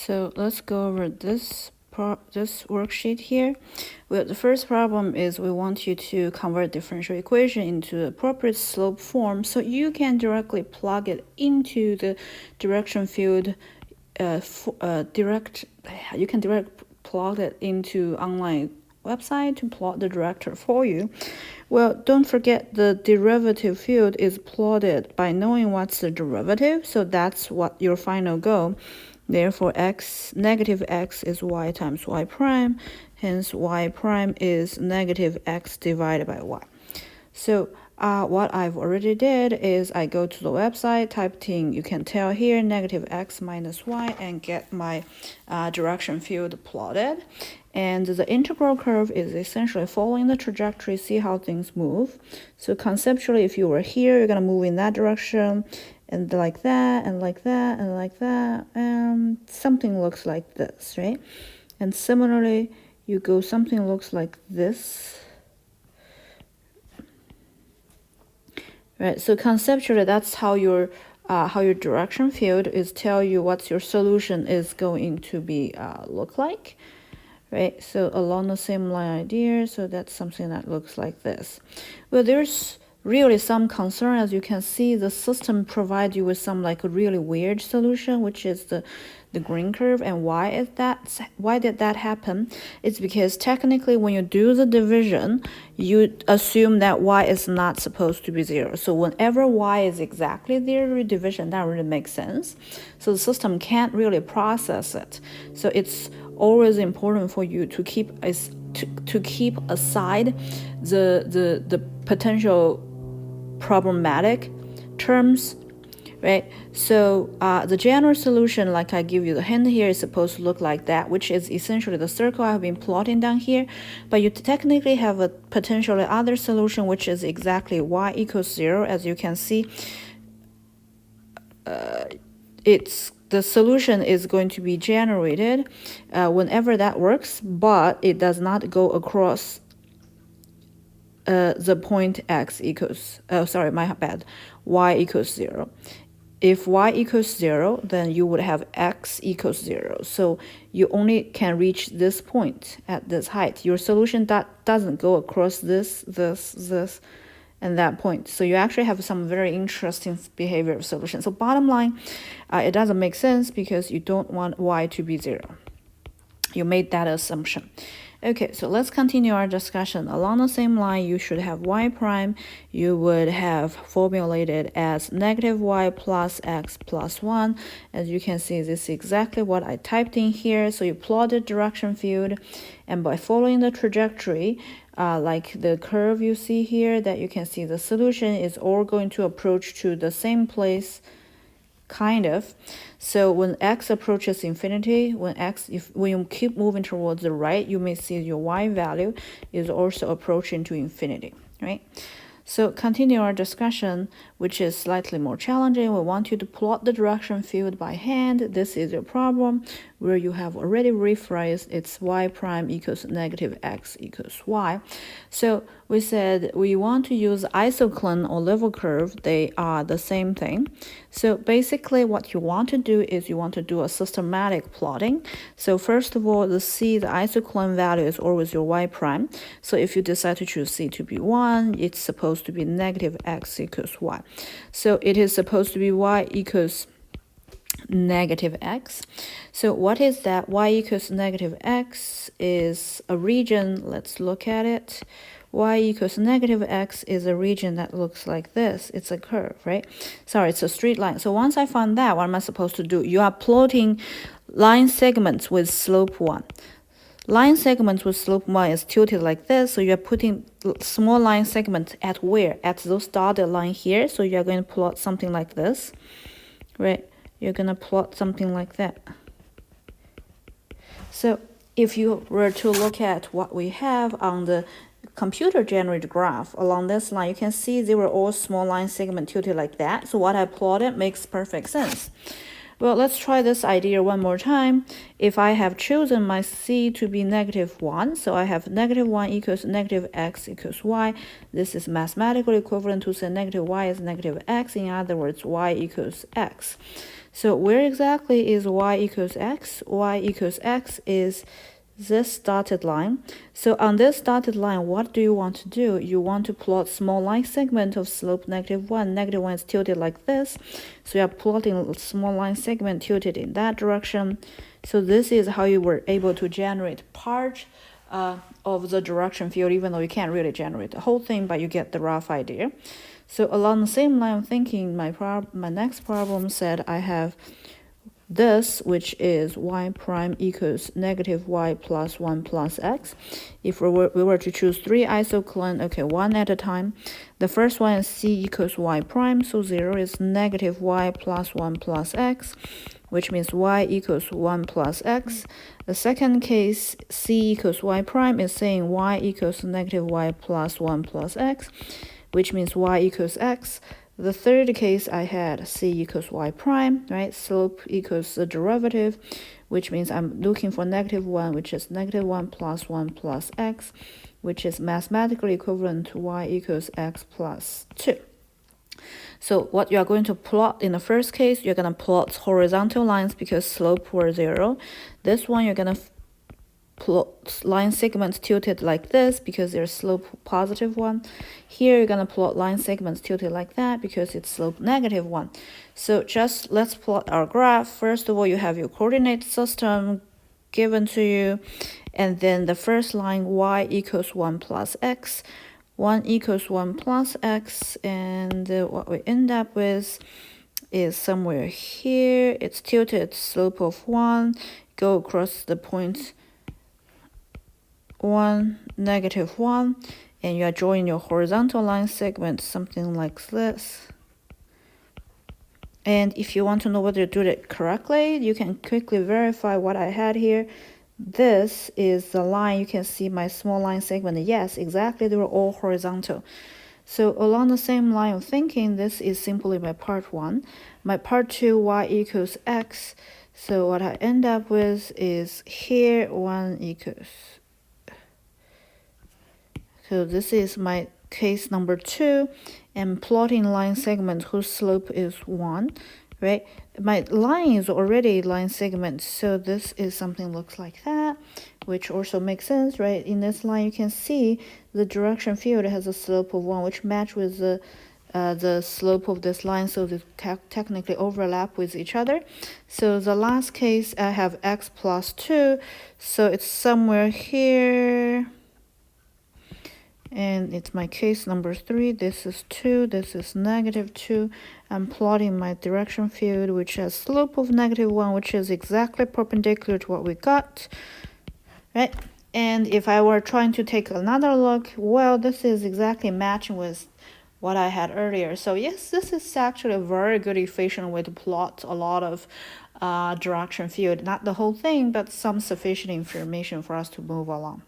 So let's go over this worksheet here. Well, the first problem is we want you to convert differential equation into the appropriate slope form, so you can directly plug it into the direction field. You can direct plug it into online website to plot the director for you. Well, don't forget the derivative field is plotted by knowing what's the derivative, so that's what your final goal. Therefore, negative x is y times y prime, hence y prime is negative x divided by y. So what I've already did is I go to the website, typed in, you can tell here, negative x minus y, and get my direction field plotted. And the integral curve is essentially following the trajectory, see how things move. So conceptually, if you were here, you're going to move in that direction, and like that, and like that, and like that, and something looks like this, right? And similarly, you go something looks like this. Right, so conceptually, that's how your direction field is tell you what your solution is going to be look like, right? So along the same line idea, so that's something that looks like this. Well, there's really some concern. As you can see, the system provides you with some like a really weird solution, which is the green curve. And why did that happen? It's because technically when you do the division, you assume that y is not supposed to be 0. So whenever y is exactly 0, division, that really makes sense. So the system can't really process it. So it's always important for you to keep aside the potential problematic terms, right? So the general solution, like I give you the hint here, is supposed to look like that, which is essentially the circle I've been plotting down here. But you technically have a potentially other solution, which is exactly y equals 0. As you can see, the solution is going to be generated whenever that works, but it does not go across the point x equals, y equals 0. If y equals 0, then you would have x equals 0. So you only can reach this point at this height. Your solution doesn't go across this, and that point. So you actually have some very interesting behavior of solution. So bottom line, it doesn't make sense because you don't want y to be 0. You made that assumption. Okay, so let's continue our discussion. Along the same line, you should have y prime. You would have formulated as negative y plus x plus 1. As you can see, this is exactly what I typed in here. So you plot the direction field, and by following the trajectory, like the curve you see here, that you can see the solution is all going to approach to the same place, kind of. So when x approaches infinity, when you keep moving towards the right, you may see your y value is also approaching to infinity, right? So continue our discussion, which is slightly more challenging. We want you to plot the direction field by hand. This is your problem where you have already rephrased it's y prime equals negative x equals y. So we said we want to use isocline or level curve. They are the same thing. So basically what you want to do is you want to do a systematic plotting. So first of all, the isocline value is always your y prime. So if you decide to choose c to be 1, it's supposed to be negative x equals y. So it is supposed to be y equals negative x. So what is that? Y equals negative x is a region. Let's look at it. Y equals negative x is a region that looks like this. It's a curve, right? Sorry, it's a straight line. So once I found that, what am I supposed to do? You are plotting line segments with slope 1. Line segments with slope 1 is tilted like this, so you're putting small line segments at where? At those dotted line here. So you're going to plot something like this, right? You're going to plot something like that. So if you were to look at what we have on the computer-generated graph along this line, you can see they were all small line segment tilted like that. So what I plotted makes perfect sense. Well, let's try this idea one more time. If I have chosen my c to be negative 1, so I have negative 1 equals negative x equals y. This is mathematically equivalent to say negative y is negative x. In other words, y equals x. So where exactly is y equals x? Y equals x is this dotted line. So on this dotted line, what do you want to do? You want to plot small line segment of slope -1. -1 is tilted like this. So you are plotting a small line segment tilted in that direction. So this is how you were able to generate part of the direction field, even though you can't really generate the whole thing, but you get the rough idea. So along the same line of thinking, my next problem said I have this, which is y prime equals -y plus 1 plus x. If we were to choose 3 isocline, okay, one at a time. The first one is c equals y prime, so 0 is -y plus 1 plus x, which means y equals 1 plus x. The second case, c equals y prime, is saying y equals -y plus 1 plus x, which means y equals x. The third case I had c equals y prime, right? Slope equals the derivative, which means I'm looking for -1, which is -1 plus 1 plus x, which is mathematically equivalent to y equals x plus 2. So what you are going to plot in the first case, you're going to plot horizontal lines because slope were 0. This one, you're going to plot line segments tilted like this because their slope +1. Here you're going to plot line segments tilted like that because it's slope -1. So just let's plot our graph. First of all, you have your coordinate system given to you, and then the first line, y equals 1 plus x, 1 equals 1 plus x, and what we end up with is somewhere here. It's tilted, slope of 1, go across the point 1, -1, and you are drawing your horizontal line segment, something like this. And if you want to know whether you did it correctly, you can quickly verify what I had here. This is the line. You can see my small line segment. Yes, exactly, they were all horizontal. So along the same line of thinking, this is simply my part 1. My part 2, y equals x. So what I end up with is here 1 equals. So this is my case number 2, and plotting line segment whose slope is 1, right? My line is already line segment, so this is something looks like that, which also makes sense, right? In this line, you can see the direction field has a slope of 1, which match with the slope of this line, so they technically overlap with each other. So the last case, I have x plus 2, so it's somewhere here. And it's my case number 3. This is 2, this is -2. I'm plotting my direction field, which has slope of -1, which is exactly perpendicular to what we got, right? And if I were trying to take another look, well, this is exactly matching with what I had earlier. So yes, this is actually a very good efficient way to plot a lot of direction field. Not the whole thing, but some sufficient information for us to move along.